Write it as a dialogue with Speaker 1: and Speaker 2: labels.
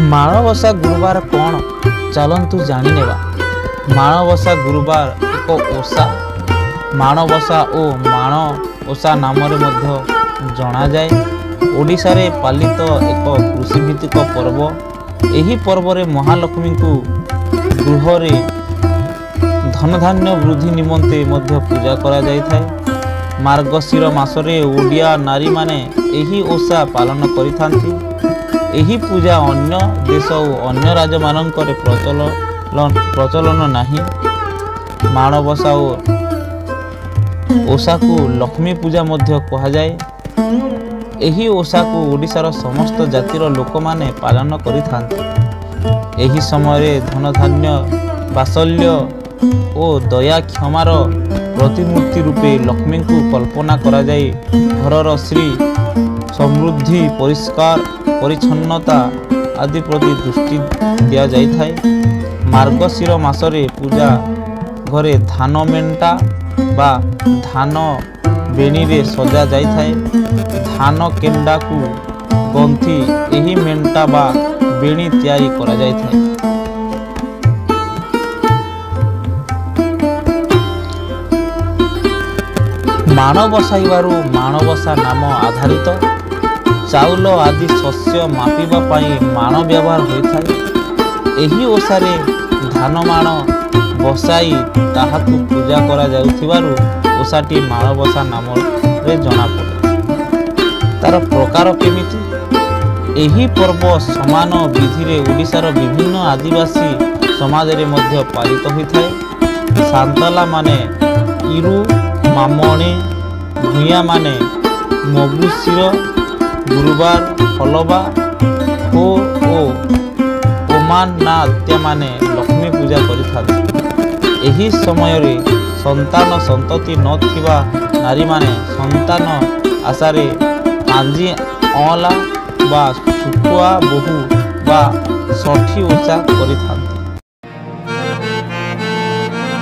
Speaker 1: माणबसा गुरुवार कौन चलतु जानी नेबा। माणबसा गुरुवार एक ओषा माणबसा और माण ओषा नाम जना जाए। ओडिशा रे पालित एक कृषिभित्तिक पर्व। एही पर्व रे महालक्ष्मी को गृह रे धनधान्य वृद्धि निमंते मध्य पूजा करा जाय थाए। मार्गशीर मासरे ओडिया नारी माने एही ओषा पालन करिथांती। एही पूजा अन्य देश और अन्य राज्य मानकर प्रचलन नहीं। माणबसा और ओषा को लक्ष्मी पूजा मध्य कहा जाए। एही ओषा को ओडिशार समस्त जातिर लोक माने पालन करिथांती। एही समय धनधान्य बात्सल्य और दया क्षमार प्रतिमूर्ति रूपे लक्ष्मी को कल्पना करा जाए। घरर श्री समृद्धि परिष्कार परिच्छन्नता आदि प्रति दृष्टि दिया जाय थाए। मार्गशीर मासरे पूजा घरे धान मेंटा बा धान बेणी रे सजा जाय थाए। धान केंडा को गंथि एही मेंटा बा बेणी तैयारी करा जाय थाए। माणबसाइबारु माणबसा नाम आधारित। चाउल आदि शस्य मापिबा पाई माण व्यवहार होता है। एही ओषारे धान माण बसाई ताहाकु पूजा करा जाउथिबारु ओषाटी माणबसा नाम रे जना पड़े। तार प्रकार केमिति एही पर्व समान विधि रे ओडिशार विभिन्न आदिवासी समाज रे मध्य पालित होता है। सांतला माने इरु मामणी भूया माने मगुशिर गुरुवार हलवा हो ओमान ना आत्या माने लक्ष्मी पूजा करिथांती। एही समय रे संतान संतति नथिबा नारी माने संतान आशारे आंजी अला बा सुकुआ बहु बा षठी ओषा करिथांती।